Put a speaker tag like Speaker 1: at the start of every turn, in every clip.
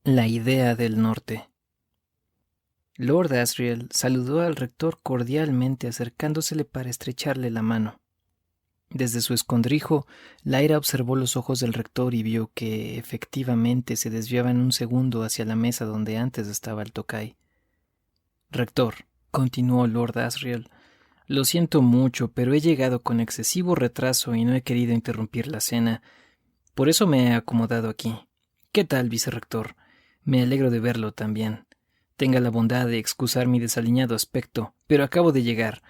Speaker 1: La idea del norte. Lord Asriel saludó al rector cordialmente acercándosele para estrecharle la mano. Desde su escondrijo, Lyra observó los ojos del rector y vio que efectivamente se desviaban un segundo hacia la mesa donde antes estaba el tocay. Rector, continuó Lord Asriel, lo siento mucho, pero he llegado con excesivo retraso y no he querido interrumpir la cena. Por eso me he acomodado aquí. ¿Qué tal, vicerrector? Me alegro de verlo también. Tenga la bondad de excusar mi desaliñado aspecto, pero acabo de llegar.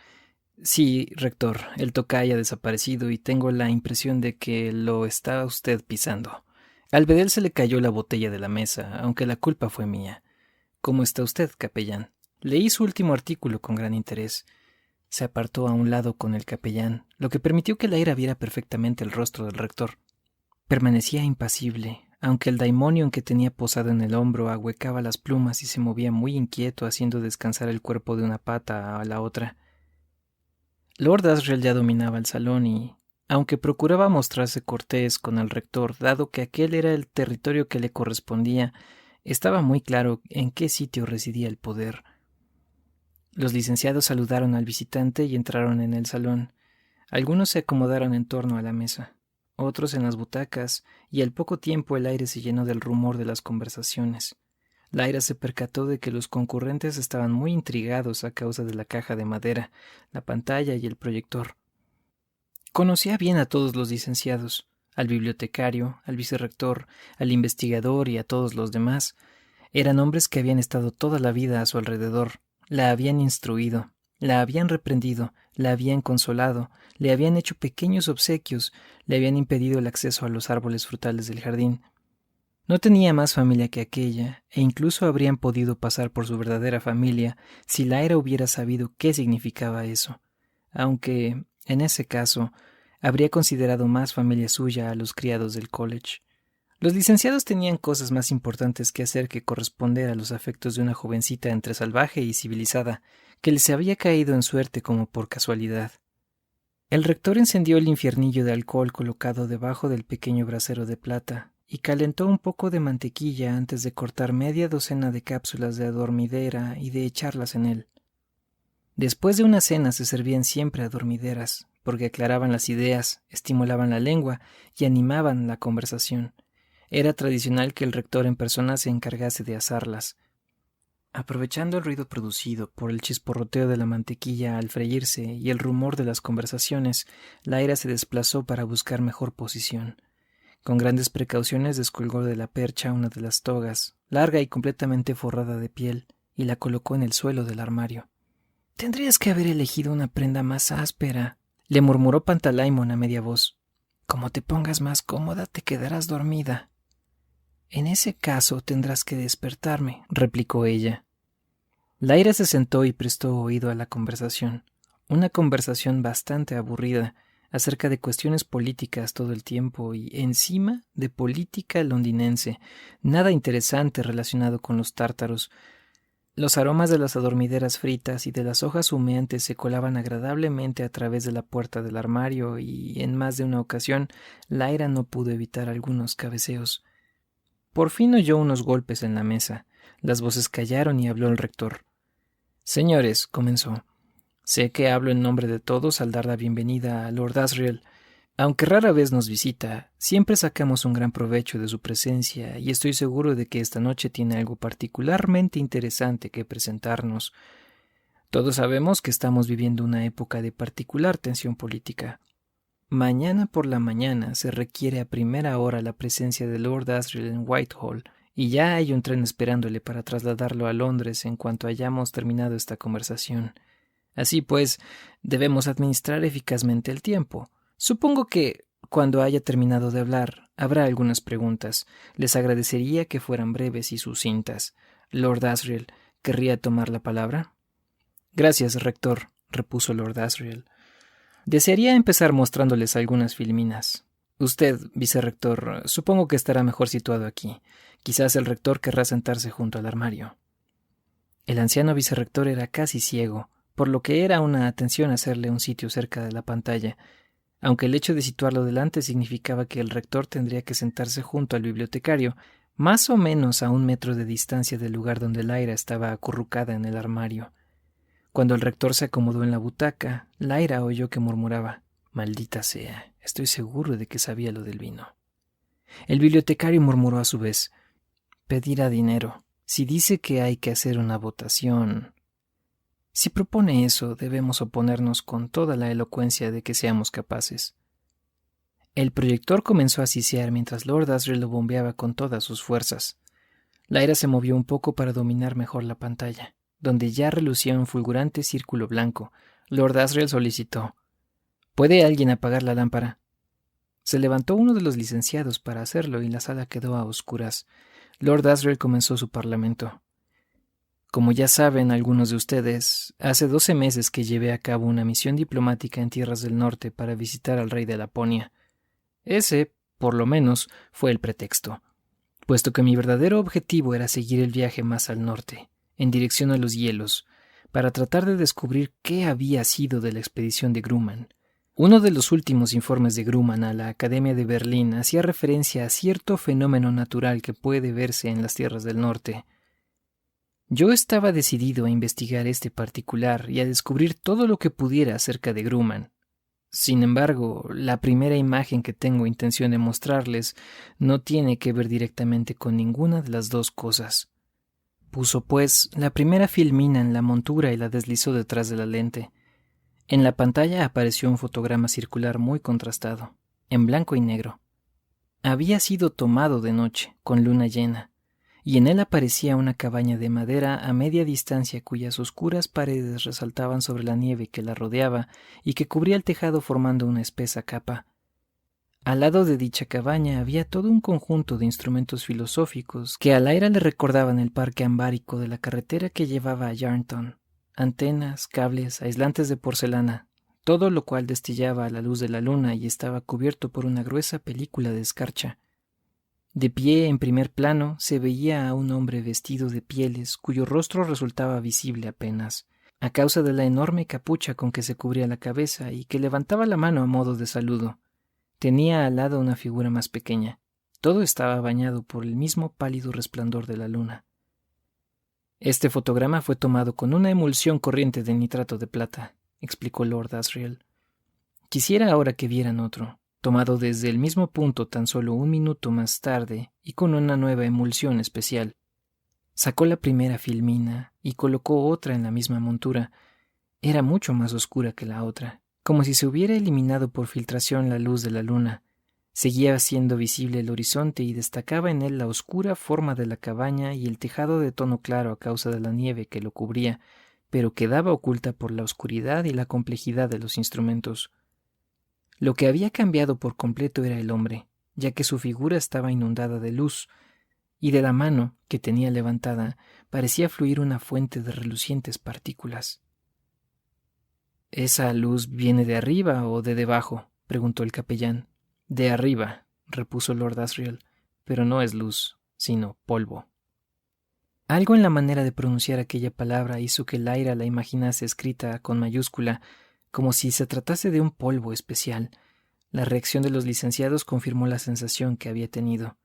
Speaker 1: Sí, rector, el tocay ha desaparecido y tengo la impresión de que lo está usted pisando. Al bedel se le cayó la botella de la mesa, aunque la culpa fue mía. ¿Cómo está usted, capellán? Leí su último artículo con gran interés. Se apartó a un lado con el capellán, lo que permitió que Lyra viera perfectamente el rostro del rector. Permanecía impasible, aunque el daimonion que tenía posado en el hombro ahuecaba las plumas y se movía muy inquieto haciendo descansar el cuerpo de una pata a la otra. Lord Asriel ya dominaba el salón y, aunque procuraba mostrarse cortés con el rector, dado que aquel era el territorio que le correspondía, estaba muy claro en qué sitio residía el poder. Los licenciados saludaron al visitante y entraron en el salón. Algunos se acomodaron en torno a la mesa, otros en las butacas, y al poco tiempo el aire se llenó del rumor de las conversaciones. Lyra se percató de que los concurrentes estaban muy intrigados a causa de la caja de madera, la pantalla y el proyector. Conocía bien a todos los licenciados, al bibliotecario, al vicerrector, al investigador y a todos los demás. Eran hombres que habían estado toda la vida a su alrededor, la habían instruido, la habían reprendido, la habían consolado, le habían hecho pequeños obsequios, le habían impedido el acceso a los árboles frutales del jardín. No tenía más familia que aquella, e incluso habrían podido pasar por su verdadera familia si Lyra hubiera sabido qué significaba eso, aunque, en ese caso, habría considerado más familia suya a los criados del college. Los licenciados tenían cosas más importantes que hacer que corresponder a los afectos de una jovencita entre salvaje y civilizada, que les había caído en suerte como por casualidad. El rector encendió el infiernillo de alcohol colocado debajo del pequeño brasero de plata y calentó un poco de mantequilla antes de cortar media docena de cápsulas de adormidera y de echarlas en él. Después de una cena se servían siempre adormideras, porque aclaraban las ideas, estimulaban la lengua y animaban la conversación. Era tradicional que el rector en persona se encargase de asarlas. Aprovechando el ruido producido por el chisporroteo de la mantequilla al freírse y el rumor de las conversaciones, Lyra se desplazó para buscar mejor posición. Con grandes precauciones descolgó de la percha una de las togas, larga y completamente forrada de piel, y la colocó en el suelo del armario. «Tendrías que haber elegido una prenda más áspera», le murmuró Pantalaimon a media voz. «Como te pongas más cómoda, te quedarás dormida». «En ese caso tendrás que despertarme», replicó ella. Lyra se sentó y prestó oído a la conversación, una conversación bastante aburrida, acerca de cuestiones políticas todo el tiempo y, encima, de política londinense, nada interesante relacionado con los tártaros. Los aromas de las adormideras fritas y de las hojas humeantes se colaban agradablemente a través de la puerta del armario y, en más de una ocasión, Lyra no pudo evitar algunos cabeceos. Por fin oyó unos golpes en la mesa. Las voces callaron y habló el rector. «Señores», comenzó, «sé que hablo en nombre de todos al dar la bienvenida a Lord Asriel. Aunque rara vez nos visita, siempre sacamos un gran provecho de su presencia y estoy seguro de que esta noche tiene algo particularmente interesante que presentarnos. Todos sabemos que estamos viviendo una época de particular tensión política. Mañana por la mañana se requiere a primera hora la presencia de Lord Asriel en Whitehall, y ya hay un tren esperándole para trasladarlo a Londres en cuanto hayamos terminado esta conversación. Así pues, debemos administrar eficazmente el tiempo. Supongo que, cuando haya terminado de hablar, habrá algunas preguntas. Les agradecería que fueran breves y sucintas. Lord Asriel, ¿querría tomar la palabra? Gracias, rector, repuso Lord Asriel. Desearía empezar mostrándoles algunas filminas. Usted, vicerrector, supongo que estará mejor situado aquí. Quizás el rector querrá sentarse junto al armario. El anciano vicerrector era casi ciego, por lo que era una atención hacerle un sitio cerca de la pantalla, aunque el hecho de situarlo delante significaba que el rector tendría que sentarse junto al bibliotecario, más o menos a 1 metro de distancia del lugar donde Lyra estaba acurrucada en el armario. Cuando el rector se acomodó en la butaca, Lyra oyó que murmuraba: «Maldita sea, estoy seguro de que sabía lo del vino». El bibliotecario murmuró a su vez: «Pedirá dinero. Si dice que hay que hacer una votación. Si propone eso, debemos oponernos con toda la elocuencia de que seamos capaces». El proyector comenzó a sisear mientras Lord Asriel lo bombeaba con todas sus fuerzas. Lyra se movió un poco para dominar mejor la pantalla, donde ya relucía un fulgurante círculo blanco. Lord Asriel solicitó: «¿Puede alguien apagar la lámpara?». Se levantó uno de los licenciados para hacerlo y la sala quedó a oscuras. Lord Asriel comenzó su parlamento. «Como ya saben algunos de ustedes, hace 12 meses que llevé a cabo una misión diplomática en tierras del norte para visitar al rey de Laponia. Ese, por lo menos, fue el pretexto, puesto que mi verdadero objetivo era seguir el viaje más al norte, en dirección a los hielos, para tratar de descubrir qué había sido de la expedición de Grumman. Uno de los últimos informes de Grumman a la Academia de Berlín hacía referencia a cierto fenómeno natural que puede verse en las tierras del norte. Yo estaba decidido a investigar este particular y a descubrir todo lo que pudiera acerca de Grumman. Sin embargo, la primera imagen que tengo intención de mostrarles no tiene que ver directamente con ninguna de las dos cosas. Puso, pues, la primera filmina en la montura y la deslizó detrás de la lente. En la pantalla apareció un fotograma circular muy contrastado, en blanco y negro. Había sido tomado de noche, con luna llena, y en él aparecía una cabaña de madera a media distancia cuyas oscuras paredes resaltaban sobre la nieve que la rodeaba y que cubría el tejado formando una espesa capa. Al lado de dicha cabaña había todo un conjunto de instrumentos filosóficos que a Lyra le recordaban el parque ambárico de la carretera que llevaba a Yarnton: antenas, cables, aislantes de porcelana, todo lo cual destillaba a la luz de la luna y estaba cubierto por una gruesa película de escarcha. De pie, en primer plano, se veía a un hombre vestido de pieles cuyo rostro resultaba visible apenas, a causa de la enorme capucha con que se cubría la cabeza y que levantaba la mano a modo de saludo. Tenía al lado una figura más pequeña. Todo estaba bañado por el mismo pálido resplandor de la luna. «Este fotograma fue tomado con una emulsión corriente de nitrato de plata», explicó Lord Asriel. «Quisiera ahora que vieran otro, tomado desde el mismo punto tan solo 1 minuto más tarde y con una nueva emulsión especial». Sacó la primera filmina y colocó otra en la misma montura. Era mucho más oscura que la otra, como si se hubiera eliminado por filtración la luz de la luna. Seguía siendo visible el horizonte y destacaba en él la oscura forma de la cabaña y el tejado de tono claro a causa de la nieve que lo cubría, pero quedaba oculta por la oscuridad y la complejidad de los instrumentos. Lo que había cambiado por completo era el hombre, ya que su figura estaba inundada de luz, y de la mano que tenía levantada parecía fluir una fuente de relucientes partículas. «¿Esa luz viene de arriba o de debajo?», preguntó el capellán. «De arriba», repuso Lord Asriel, «pero no es luz, sino polvo». Algo en la manera de pronunciar aquella palabra hizo que Lyra la imaginase escrita con mayúscula, como si se tratase de un polvo especial. La reacción de los licenciados confirmó la sensación que había tenido,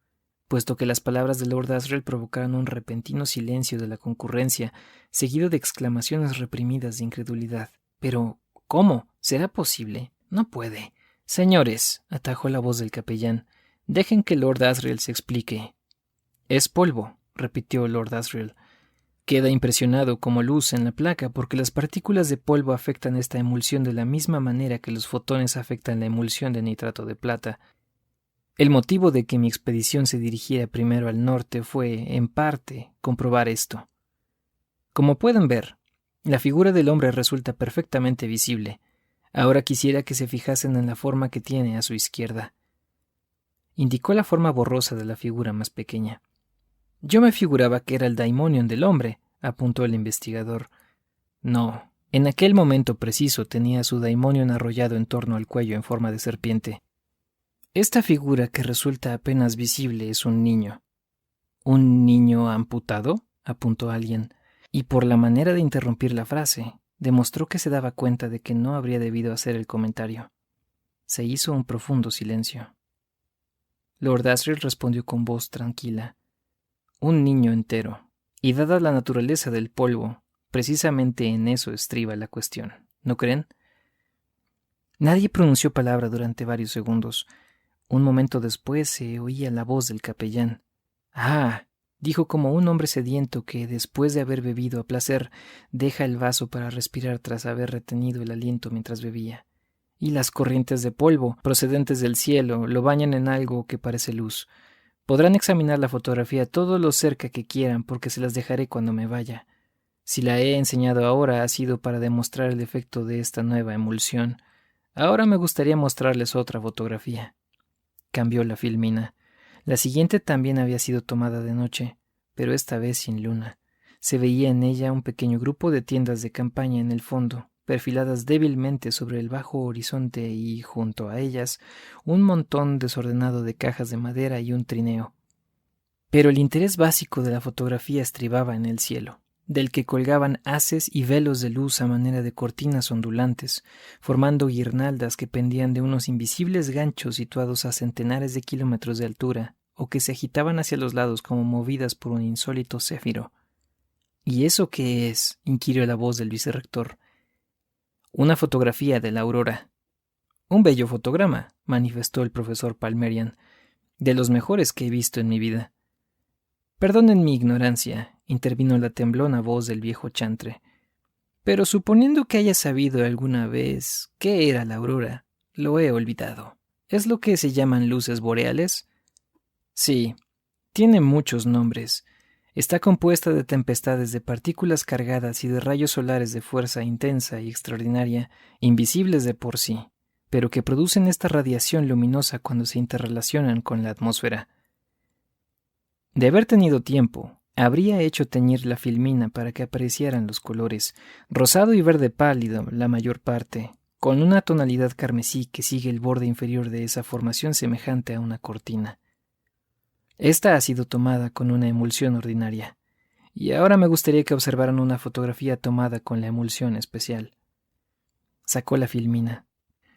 Speaker 1: puesto que las palabras de Lord Asriel provocaron un repentino silencio de la concurrencia, seguido de exclamaciones reprimidas de incredulidad. «¿Pero cómo? ¿Será posible? No puede». «Señores», atajó la voz del capellán, «dejen que Lord Asriel se explique». «Es polvo», repitió Lord Asriel. «Queda impresionado como luz en la placa porque las partículas de polvo afectan esta emulsión de la misma manera que los fotones afectan la emulsión de nitrato de plata. El motivo de que mi expedición se dirigiera primero al norte fue, en parte, comprobar esto. Como pueden ver, la figura del hombre resulta perfectamente visible. Ahora quisiera que se fijasen en la forma que tiene a su izquierda». Indicó la forma borrosa de la figura más pequeña. «Yo me figuraba que era el daimonion del hombre», apuntó el investigador. «No, en aquel momento preciso tenía su daimonion arrollado en torno al cuello en forma de serpiente. Esta figura que resulta apenas visible es un niño». «¿Un niño amputado?», apuntó alguien, y por la manera de interrumpir la frase, demostró que se daba cuenta de que no habría debido hacer el comentario. Se hizo un profundo silencio. Lord Asriel respondió con voz tranquila. un niño entero. Y dada la naturaleza del polvo, precisamente en eso estriba la cuestión, ¿no creen? Nadie pronunció palabra durante varios segundos. Un momento después se oía la voz del capellán. «Ah», dijo como un hombre sediento que, después de haber bebido a placer, deja el vaso para respirar tras haber retenido el aliento mientras bebía. «Y las corrientes de polvo, procedentes del cielo, lo bañan en algo que parece luz. Podrán examinar la fotografía todo lo cerca que quieran porque se las dejaré cuando me vaya. Si la he enseñado ahora ha sido para demostrar el efecto de esta nueva emulsión. Ahora me gustaría mostrarles otra fotografía». Cambió la filmina. La siguiente también había sido tomada de noche, pero esta vez sin luna. Se veía en ella un pequeño grupo de tiendas de campaña en el fondo, perfiladas débilmente sobre el bajo horizonte y, junto a ellas, un montón desordenado de cajas de madera y un trineo. Pero el interés básico de la fotografía estribaba en el cielo, del que colgaban haces y velos de luz a manera de cortinas ondulantes, formando guirnaldas que pendían de unos invisibles ganchos situados a centenares de kilómetros de altura, o que se agitaban hacia los lados como movidas por un insólito céfiro. «¿Y eso qué es?», inquirió la voz del vicerrector. «Una fotografía de la aurora». «Un bello fotograma», manifestó el profesor Palmerian, «de los mejores que he visto en mi vida». «Perdonen mi ignorancia», intervino la temblona voz del viejo chantre. «Pero suponiendo que haya sabido alguna vez qué era la aurora, lo he olvidado. ¿Es lo que se llaman luces boreales?» «Sí, tiene muchos nombres. Está compuesta de tempestades de partículas cargadas y de rayos solares de fuerza intensa y extraordinaria, invisibles de por sí, pero que producen esta radiación luminosa cuando se interrelacionan con la atmósfera. De haber tenido tiempo, habría hecho teñir la filmina para que aparecieran los colores, rosado y verde pálido la mayor parte, con una tonalidad carmesí que sigue el borde inferior de esa formación semejante a una cortina. Esta ha sido tomada con una emulsión ordinaria, y ahora me gustaría que observaran una fotografía tomada con la emulsión especial». Sacó la filmina.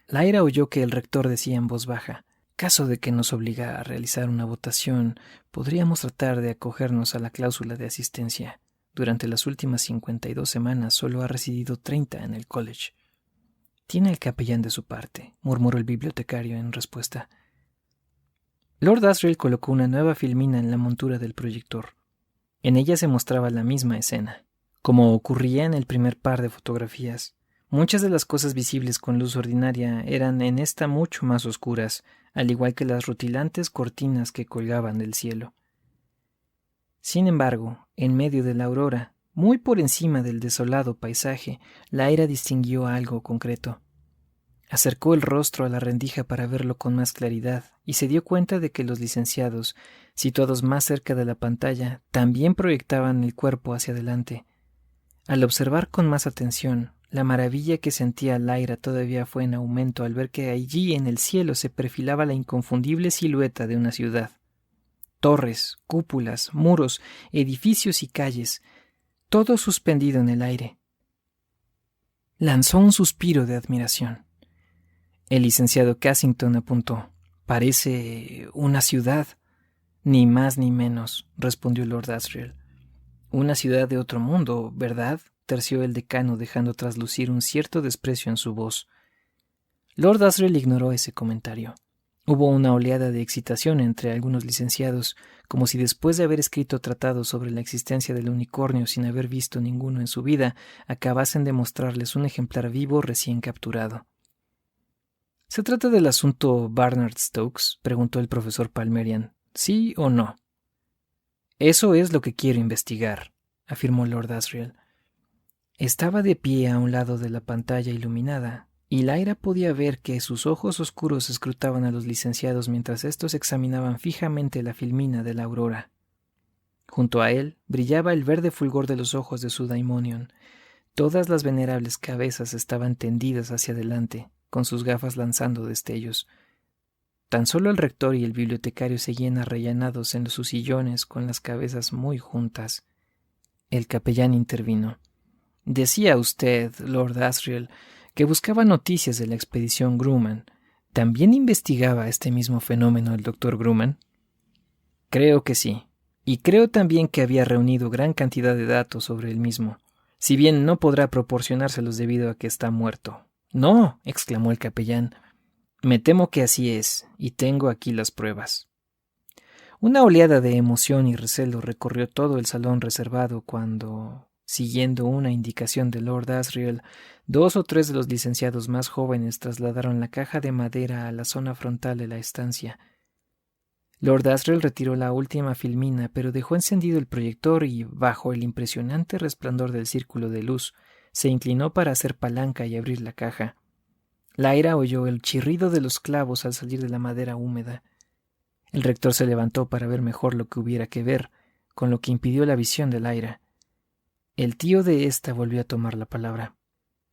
Speaker 1: Lyra oyó que el rector decía en voz baja: «Caso de que nos obliga a realizar una votación, podríamos tratar de acogernos a la cláusula de asistencia. Durante las últimas 52 semanas solo ha residido 30 en el college». «Tiene el capellán de su parte», murmuró el bibliotecario en respuesta. Lord Asriel colocó una nueva filmina en la montura del proyector. En ella se mostraba la misma escena. Como ocurría en el primer par de fotografías, muchas de las cosas visibles con luz ordinaria eran en esta mucho más oscuras, al igual que las rutilantes cortinas que colgaban del cielo. Sin embargo, en medio de la aurora, muy por encima del desolado paisaje, Lyra distinguió algo concreto. Acercó el rostro a la rendija para verlo con más claridad y se dio cuenta de que los licenciados, situados más cerca de la pantalla, también proyectaban el cuerpo hacia adelante. Al observar con más atención, la maravilla que sentía Lyra todavía fue en aumento al ver que allí en el cielo se perfilaba la inconfundible silueta de una ciudad. Torres, cúpulas, muros, edificios y calles, todo suspendido en el aire. Lanzó un suspiro de admiración. El licenciado Cassington apuntó: «Parece una ciudad». «Ni más ni menos», respondió Lord Asriel. «Una ciudad de otro mundo, ¿verdad?», terció el decano, dejando traslucir un cierto desprecio en su voz. Lord Asriel ignoró ese comentario. Hubo una oleada de excitación entre algunos licenciados, como si después de haber escrito tratados sobre la existencia del unicornio sin haber visto ninguno en su vida, acabasen de mostrarles un ejemplar vivo recién capturado. «¿Se trata del asunto Barnard Stokes?», preguntó el profesor Palmerian. «¿Sí o no?». «Eso es lo que quiero investigar», afirmó Lord Asriel. Estaba de pie a un lado de la pantalla iluminada, y Lyra podía ver que sus ojos oscuros escrutaban a los licenciados mientras estos examinaban fijamente la filmina de la aurora. Junto a él brillaba el verde fulgor de los ojos de su daimonion. Todas las venerables cabezas estaban tendidas hacia adelante, con sus gafas lanzando destellos. Tan solo el rector y el bibliotecario seguían arrellanados en sus sillones con las cabezas muy juntas. El capellán intervino. «Decía usted, Lord Asriel, que buscaba noticias de la expedición Grumman. ¿También investigaba este mismo fenómeno el doctor Grumman?» «Creo que sí. Y creo también que había reunido gran cantidad de datos sobre él mismo, si bien no podrá proporcionárselos debido a que está muerto. No, exclamó el capellán. Me temo que así es, y tengo aquí las pruebas. Una oleada de emoción y recelo recorrió todo el salón reservado cuando, siguiendo una indicación de Lord Asriel, 2 o 3 de los licenciados más jóvenes trasladaron la caja de madera a la zona frontal de la estancia. Lord Asriel retiró la última filmina, pero dejó encendido el proyector y, bajo el impresionante resplandor del círculo de luz, se inclinó para hacer palanca y abrir la caja. Lyra oyó el chirrido de los clavos al salir de la madera húmeda. El rector se levantó para ver mejor lo que hubiera que ver, con lo que impidió la visión de Lyra. El tío de ésta volvió a tomar la palabra.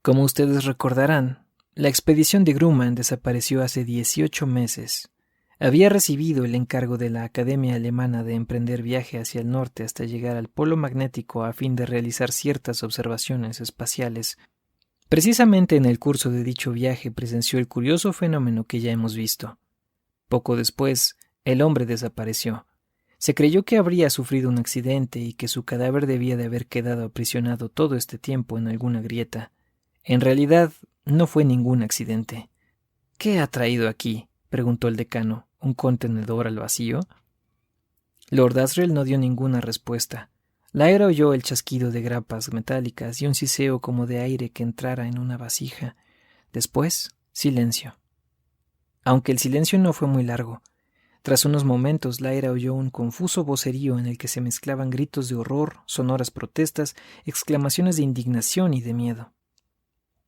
Speaker 1: Como ustedes recordarán, la expedición de Grumman desapareció hace 18 meses. Había recibido el encargo de la Academia Alemana de emprender viaje hacia el norte hasta llegar al polo magnético a fin de realizar ciertas observaciones espaciales. Precisamente en el curso de dicho viaje presenció el curioso fenómeno que ya hemos visto. Poco después, el hombre desapareció. Se creyó que habría sufrido un accidente y que su cadáver debía de haber quedado aprisionado todo este tiempo en alguna grieta. En realidad, no fue ningún accidente. ¿Qué ha traído aquí?, preguntó el decano. ¿Un contenedor al vacío? Lord Asriel no dio ninguna respuesta. Lyra oyó el chasquido de grapas metálicas y un siseo como de aire que entrara en una vasija. Después, silencio. Aunque el silencio no fue muy largo. Tras unos momentos, Lyra oyó un confuso vocerío en el que se mezclaban gritos de horror, sonoras protestas, exclamaciones de indignación y de miedo.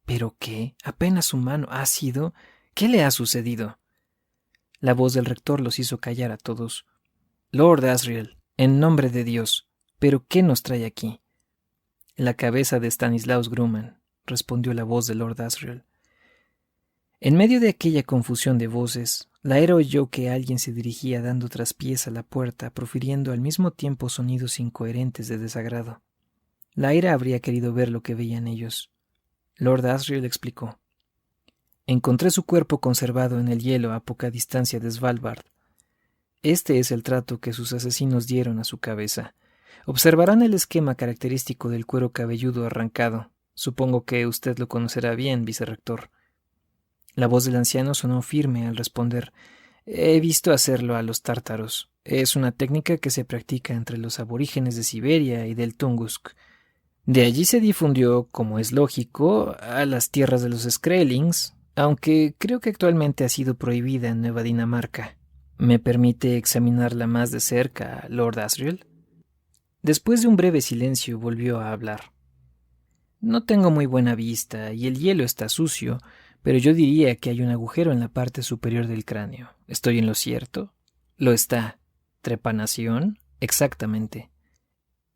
Speaker 1: ¿Pero qué? ¿Apenas humano ha sido? ¿Qué le ha sucedido? La voz del rector los hizo callar a todos. Lord Asriel, en nombre de Dios, ¿pero qué nos trae aquí? La cabeza de Stanislaus Grumman, respondió la voz de Lord Asriel. En medio de aquella confusión de voces, Lyra oyó que alguien se dirigía dando traspiés a la puerta, profiriendo al mismo tiempo sonidos incoherentes de desagrado. Lyra habría querido ver lo que veían ellos. Lord Asriel explicó. Encontré su cuerpo conservado en el hielo a poca distancia de Svalbard. Este es el trato que sus asesinos dieron a su cabeza. Observarán el esquema característico del cuero cabelludo arrancado. Supongo que usted lo conocerá bien, vicerrector. La voz del anciano sonó firme al responder. He visto hacerlo a los tártaros. Es una técnica que se practica entre los aborígenes de Siberia y del Tungusk. De allí se difundió, como es lógico, a las tierras de los Skrellings, aunque creo que actualmente ha sido prohibida en Nueva Dinamarca. ¿Me permite examinarla más de cerca, Lord Asriel? Después de un breve silencio volvió a hablar. No tengo muy buena vista y el hielo está sucio, pero yo diría que hay un agujero en la parte superior del cráneo. ¿Estoy en lo cierto? Lo está. ¿Trepanación? Exactamente.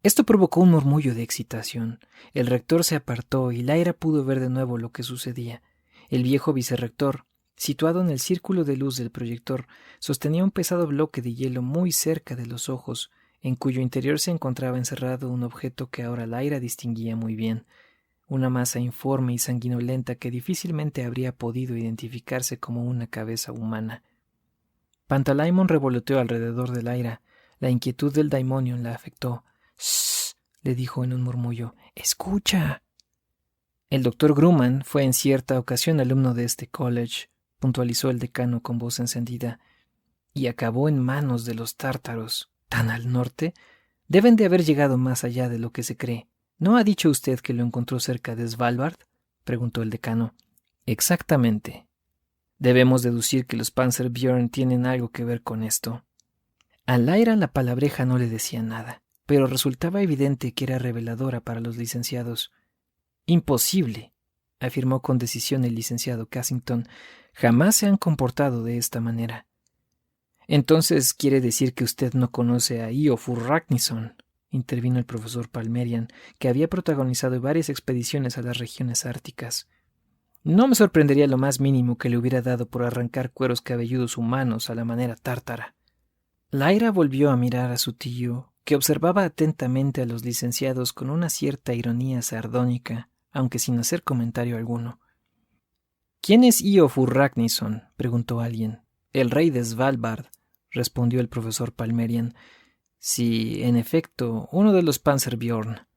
Speaker 1: Esto provocó un murmullo de excitación. El rector se apartó y Lyra pudo ver de nuevo lo que sucedía. El viejo vicerrector, situado en el círculo de luz del proyector, sostenía un pesado bloque de hielo muy cerca de los ojos, en cuyo interior se encontraba encerrado un objeto que ahora Lyra distinguía muy bien, una masa informe y sanguinolenta que difícilmente habría podido identificarse como una cabeza humana. Pantalaimon revoloteó alrededor de Lyra. La inquietud del daimonion la afectó. «Shh», le dijo en un murmullo. «Escucha». El doctor Grumman fue en cierta ocasión alumno de este college, puntualizó el decano con voz encendida, y acabó en manos de los tártaros. ¿Tan al norte? Deben de haber llegado más allá de lo que se cree. ¿No ha dicho usted que lo encontró cerca de Svalbard?, preguntó el decano. Exactamente. Debemos deducir que los Panzerbjörn tienen algo que ver con esto. A Lyra la palabreja no le decía nada, pero resultaba evidente que era reveladora para los licenciados. Imposible, afirmó con decisión el licenciado Cassington. Jamás se han comportado de esta manera. Entonces quiere decir que usted no conoce a Iofur Raknison, intervino el profesor Palmerian, que había protagonizado varias expediciones a las regiones árticas. No me sorprendería lo más mínimo que le hubiera dado por arrancar cueros cabelludos humanos a la manera tártara. Lyra volvió a mirar a su tío, que observaba atentamente a los licenciados con una cierta ironía sardónica, aunque sin hacer comentario alguno. ¿Quién es Iofur Raknison?, preguntó alguien. El rey de Svalbard, respondió el profesor Palmerian. Sí, en efecto, uno de los Panzerbjörn.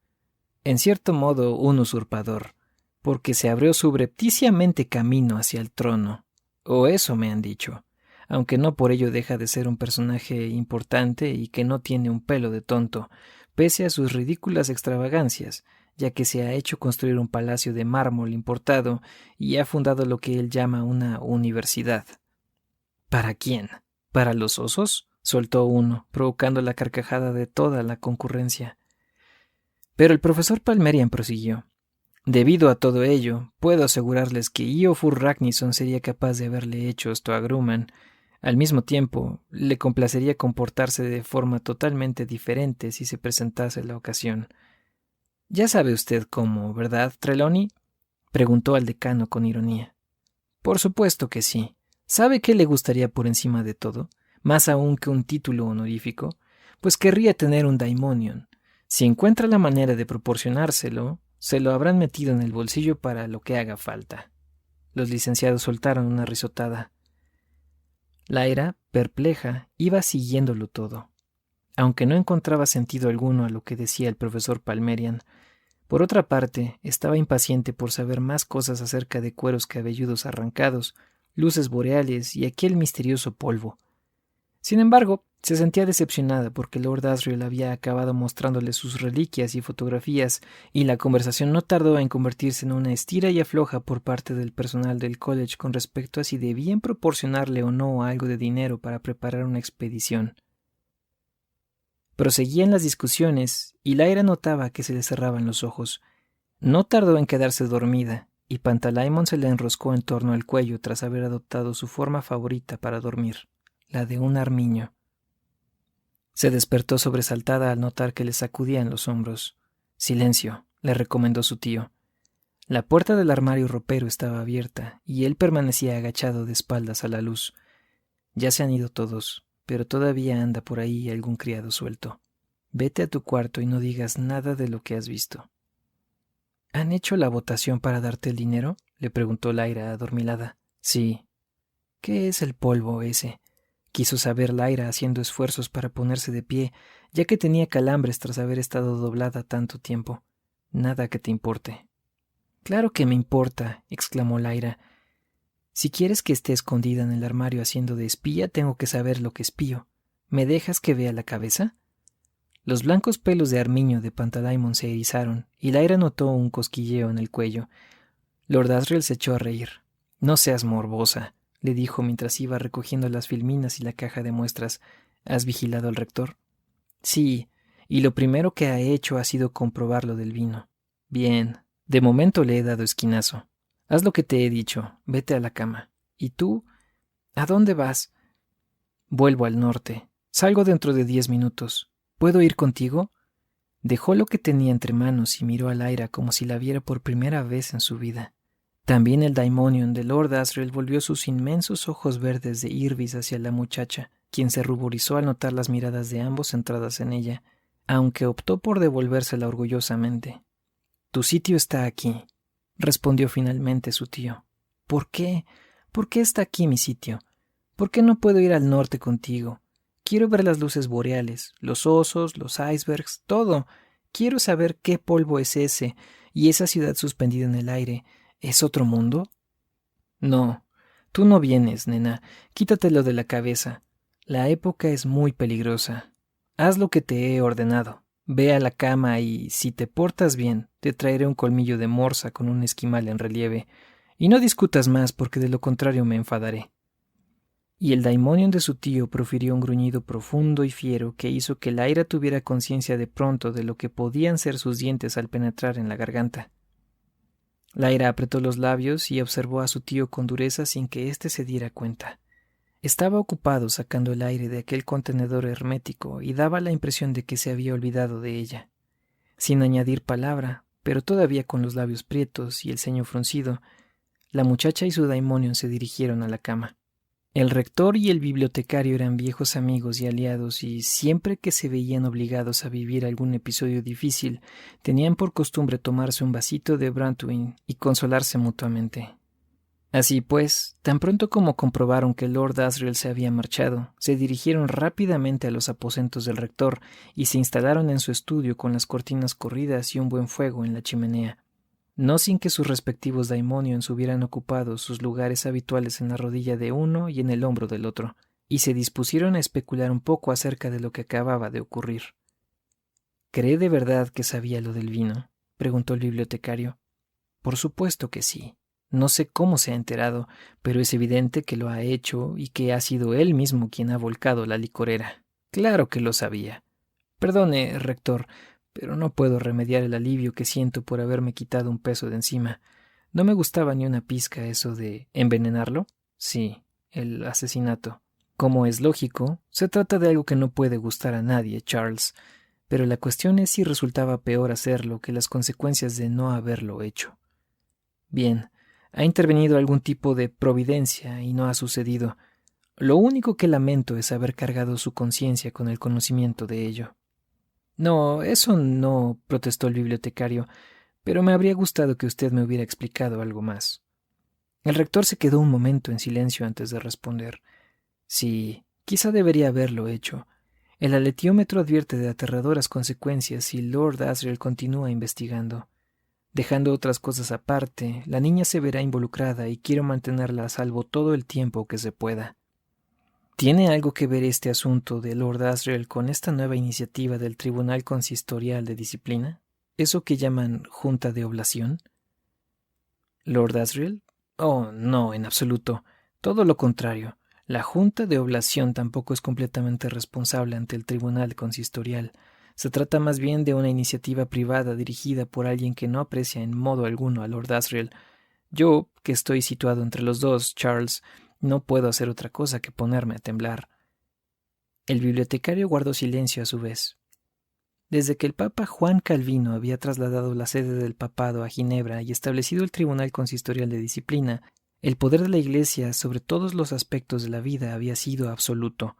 Speaker 1: En cierto modo, un usurpador, porque se abrió subrepticiamente camino hacia el trono. O eso me han dicho, aunque no por ello deja de ser un personaje importante y que no tiene un pelo de tonto, pese a sus ridículas extravagancias, ya que se ha hecho construir un palacio de mármol importado y ha fundado lo que él llama una universidad. ¿Para quién? ¿Para los osos?, soltó uno, provocando la carcajada de toda la concurrencia. Pero el profesor Palmerian prosiguió. Debido a todo ello, puedo asegurarles que Iofur Raknison sería capaz de haberle hecho esto a Grumman. Al mismo tiempo, le complacería comportarse de forma totalmente diferente si se presentase la ocasión. Ya sabe usted cómo, ¿verdad, Trelawney?, preguntó al decano con ironía. Por supuesto que sí. ¿Sabe qué le gustaría por encima de todo? Más aún que un título honorífico, pues querría tener un daimonion. Si encuentra la manera de proporcionárselo, se lo habrán metido en el bolsillo para lo que haga falta. Los licenciados soltaron una risotada. Lyra, perpleja, iba siguiéndolo todo. Aunque no encontraba sentido alguno a lo que decía el profesor Palmerian, por otra parte, estaba impaciente por saber más cosas acerca de cueros cabelludos arrancados, luces boreales y aquel misterioso polvo. Sin embargo, se sentía decepcionada porque Lord Asriel había acabado mostrándole sus reliquias y fotografías, y la conversación no tardó en convertirse en una estira y afloja por parte del personal del college con respecto a si debían proporcionarle o no algo de dinero para preparar una expedición. Proseguían las discusiones, y Lyra notaba que se le cerraban los ojos. No tardó en quedarse dormida, y Pantalaimon se le enroscó en torno al cuello tras haber adoptado su forma favorita para dormir, la de un armiño. Se despertó sobresaltada al notar que le sacudían los hombros. Silencio, le recomendó su tío. La puerta del armario ropero estaba abierta, y él permanecía agachado de espaldas a la luz. Ya se han ido todos, pero todavía anda por ahí algún criado suelto. Vete a tu cuarto y no digas nada de lo que has visto. ¿Han hecho la votación para darte el dinero?, le preguntó Lyra adormilada. Sí. ¿Qué es el polvo ese?, quiso saber Lyra haciendo esfuerzos para ponerse de pie, ya que tenía calambres tras haber estado doblada tanto tiempo. Nada que te importe. Claro que me importa, exclamó Lyra. Si quieres que esté escondida en el armario haciendo de espía, tengo que saber lo que espío. ¿Me dejas que vea la cabeza? Los blancos pelos de armiño de Pantalaimon se erizaron, y Lyra notó un cosquilleo en el cuello. Lord Asriel se echó a reír. No seas morbosa, le dijo mientras iba recogiendo las filminas y la caja de muestras. ¿Has vigilado al rector? Sí, y lo primero que ha hecho ha sido comprobar lo del vino. Bien, de momento le he dado esquinazo. Haz lo que te he dicho, vete a la cama. ¿Y tú? ¿A dónde vas? Vuelvo al norte. Salgo dentro de 10 minutos. ¿Puedo ir contigo? Dejó lo que tenía entre manos y miró a Lyra como si la viera por primera vez en su vida. También el daimonion de Lord Asriel volvió sus inmensos ojos verdes de irbis hacia la muchacha, quien se ruborizó al notar las miradas de ambos centradas en ella, aunque optó por devolvérsela orgullosamente. Tu sitio está aquí, respondió finalmente su tío. ¿Por qué? ¿Por qué está aquí mi sitio? ¿Por qué no puedo ir al norte contigo? Quiero ver las luces boreales, los osos, los icebergs, todo. Quiero saber qué polvo es ese, y esa ciudad suspendida en el aire. ¿Es otro mundo? No, tú no vienes, nena. Quítatelo de la cabeza. La época es muy peligrosa. Haz lo que te he ordenado. Ve a la cama y, si te portas bien, te traeré un colmillo de morsa con un esquimal en relieve. Y no discutas más, porque de lo contrario me enfadaré. Y el daimonion de su tío profirió un gruñido profundo y fiero que hizo que Lyra tuviera conciencia de pronto de lo que podían ser sus dientes al penetrar en la garganta. Lyra apretó los labios y observó a su tío con dureza sin que éste se diera cuenta. Estaba ocupado sacando el aire de aquel contenedor hermético y daba la impresión de que se había olvidado de ella. Sin añadir palabra, pero todavía con los labios prietos y el ceño fruncido, la muchacha y su daimonion se dirigieron a la cama. El rector y el bibliotecario eran viejos amigos y aliados, y siempre que se veían obligados a vivir algún episodio difícil, tenían por costumbre tomarse un vasito de Brandywine y consolarse mutuamente. Así pues, tan pronto como comprobaron que Lord Asriel se había marchado, se dirigieron rápidamente a los aposentos del rector y se instalaron en su estudio con las cortinas corridas y un buen fuego en la chimenea, no sin que sus respectivos daimonions hubieran ocupado sus lugares habituales en la rodilla de uno y en el hombro del otro, y se dispusieron a especular un poco acerca de lo que acababa de ocurrir. ¿Cree de verdad que sabía lo del vino?, preguntó el bibliotecario. Por supuesto que sí. No sé cómo se ha enterado, pero es evidente que lo ha hecho y que ha sido él mismo quien ha volcado la licorera. Claro que lo sabía. Perdone, rector, pero no puedo remediar el alivio que siento por haberme quitado un peso de encima. No me gustaba ni una pizca eso de ¿envenenarlo? Sí, el asesinato. Como es lógico, se trata de algo que no puede gustar a nadie, Charles, pero la cuestión es si resultaba peor hacerlo que las consecuencias de no haberlo hecho. Bien, ha intervenido algún tipo de providencia y no ha sucedido. Lo único que lamento es haber cargado su conciencia con el conocimiento de ello. No, eso no, protestó el bibliotecario, pero me habría gustado que usted me hubiera explicado algo más. El rector se quedó un momento en silencio antes de responder. Sí, quizá debería haberlo hecho. El aletiómetro advierte de aterradoras consecuencias si Lord Asriel continúa investigando. Dejando otras cosas aparte, la niña se verá involucrada y quiero mantenerla a salvo todo el tiempo que se pueda. ¿Tiene algo que ver este asunto de Lord Asriel con esta nueva iniciativa del Tribunal Consistorial de Disciplina? ¿Eso que llaman Junta de Oblación? ¿Lord Asriel? Oh, no, en absoluto. Todo lo contrario. La Junta de Oblación tampoco es completamente responsable ante el Tribunal Consistorial. Se trata más bien de una iniciativa privada dirigida por alguien que no aprecia en modo alguno a Lord Asriel. Yo, que estoy situado entre los dos, Charles, no puedo hacer otra cosa que ponerme a temblar. El bibliotecario guardó silencio a su vez. Desde que el Papa Juan Calvino había trasladado la sede del papado a Ginebra y establecido el Tribunal Consistorial de Disciplina, el poder de la Iglesia sobre todos los aspectos de la vida había sido absoluto.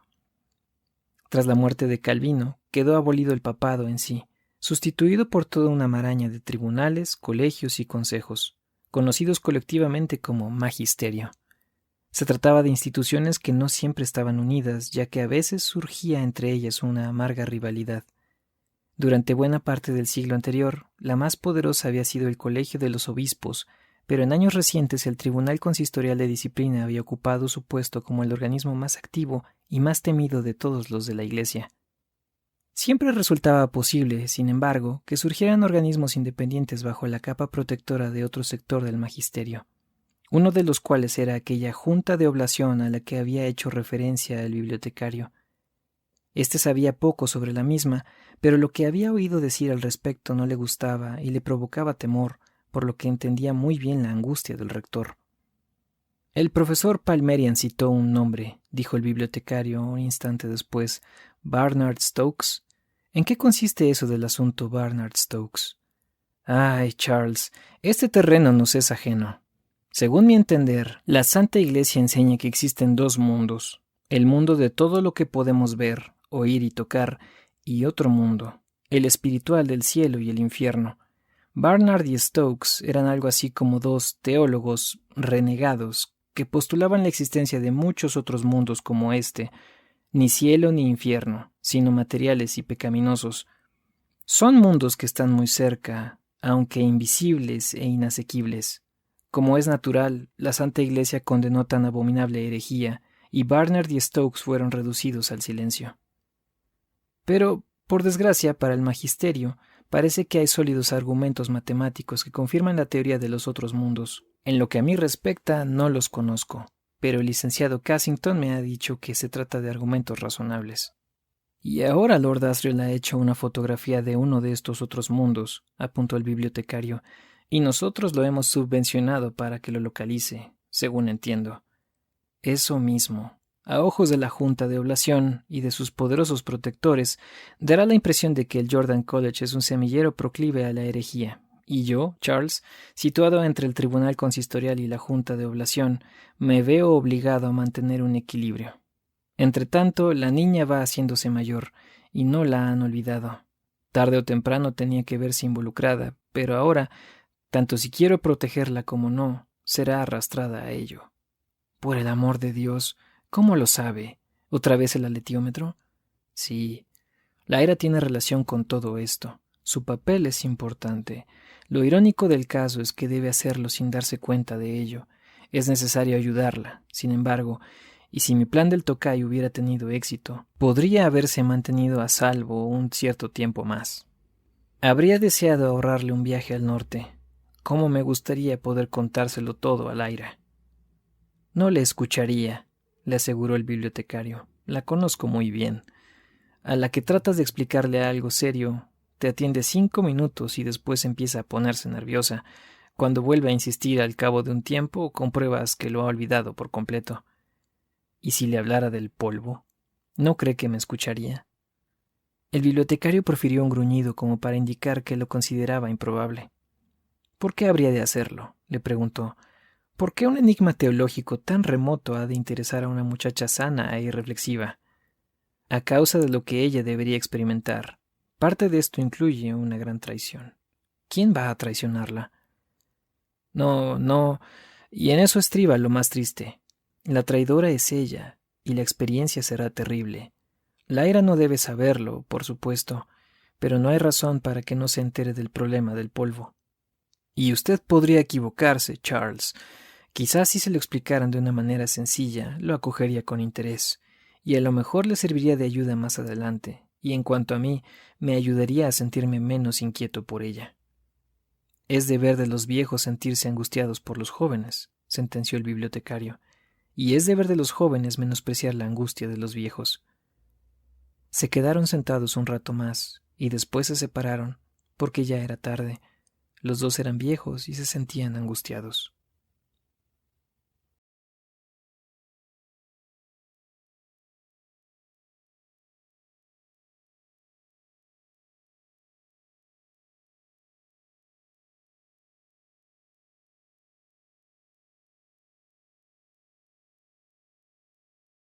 Speaker 1: Tras la muerte de Calvino, quedó abolido el papado en sí, sustituido por toda una maraña de tribunales, colegios y consejos, conocidos colectivamente como magisterio. Se trataba de instituciones que no siempre estaban unidas, ya que a veces surgía entre ellas una amarga rivalidad. Durante buena parte del siglo anterior, la más poderosa había sido el Colegio de los Obispos, pero en años recientes el Tribunal Consistorial de Disciplina había ocupado su puesto como el organismo más activo y más temido de todos los de la Iglesia. Siempre resultaba posible, sin embargo, que surgieran organismos independientes bajo la capa protectora de otro sector del magisterio, uno de los cuales era aquella Junta de Oblación a la que había hecho referencia el bibliotecario. Este sabía poco sobre la misma, pero lo que había oído decir al respecto no le gustaba y le provocaba temor, por lo que entendía muy bien la angustia del rector. El profesor Palmerian citó un nombre, dijo el bibliotecario un instante después. ¿Barnard Stokes? ¿En qué consiste eso del asunto Barnard Stokes? Ay, Charles, este terreno nos es ajeno. Según mi entender, la Santa Iglesia enseña que existen dos mundos, el mundo de todo lo que podemos ver, oír y tocar, y otro mundo, el espiritual del cielo y el infierno. Barnard y Stokes eran algo así como dos teólogos renegados que postulaban la existencia de muchos otros mundos como este, ni cielo ni infierno, sino materiales y pecaminosos. Son mundos que están muy cerca, aunque invisibles e inasequibles. Como es natural, la Santa Iglesia condenó tan abominable herejía, y Barnard y Stokes fueron reducidos al silencio. Pero, por desgracia para el magisterio, parece que hay sólidos argumentos matemáticos que confirman la teoría de los otros mundos. En lo que a mí respecta, no los conozco, pero el licenciado Cassington me ha dicho que se trata de argumentos razonables. Y ahora Lord Asriel ha hecho una fotografía de uno de estos otros mundos, apuntó el bibliotecario, y nosotros lo hemos subvencionado para que lo localice, según entiendo. Eso mismo. A ojos de la Junta de Oblación y de sus poderosos protectores, dará la impresión de que el Jordan College es un semillero proclive a la herejía, y yo, Charles, situado entre el Tribunal Consistorial y la Junta de Oblación, me veo obligado a mantener un equilibrio. Entretanto, la niña va haciéndose mayor, y no la han olvidado. Tarde o temprano tenía que verse involucrada, pero ahora, tanto si quiero protegerla como no, será arrastrada a ello. Por el amor de Dios, ¿cómo lo sabe? ¿Otra vez el aletiómetro? Sí. Lyra tiene relación con todo esto. Su papel es importante. Lo irónico del caso es que debe hacerlo sin darse cuenta de ello. Es necesario ayudarla. Sin embargo, y si mi plan del tocayo hubiera tenido éxito, podría haberse mantenido a salvo un cierto tiempo más. Habría deseado ahorrarle un viaje al norte. Cómo me gustaría poder contárselo todo a Lyra. No le escucharía, le aseguró el bibliotecario. La conozco muy bien. A la que tratas de explicarle algo serio, te atiende 5 minutos y después empieza a ponerse nerviosa. Cuando vuelve a insistir al cabo de un tiempo, compruebas que lo ha olvidado por completo. ¿Y si le hablara del polvo? ¿No cree que me escucharía? El bibliotecario profirió un gruñido como para indicar que lo consideraba improbable. ¿Por qué habría de hacerlo?, le preguntó. ¿Por qué un enigma teológico tan remoto ha de interesar a una muchacha sana e irreflexiva? A causa de lo que ella debería experimentar. Parte de esto incluye una gran traición. ¿Quién va a traicionarla? No, y en eso estriba lo más triste. La traidora es ella, y la experiencia será terrible. Lyra no debe saberlo, por supuesto, pero no hay razón para que no se entere del problema del polvo. Y usted podría equivocarse, Charles. Quizás si se lo explicaran de una manera sencilla, lo acogería con interés, y a lo mejor le serviría de ayuda más adelante, y en cuanto a mí, me ayudaría a sentirme menos inquieto por ella. Es deber de los viejos sentirse angustiados por los jóvenes, sentenció el bibliotecario, y es deber de los jóvenes menospreciar la angustia de los viejos. Se quedaron sentados un rato más, y después se separaron, porque ya era tarde. Los dos eran viejos y se sentían angustiados.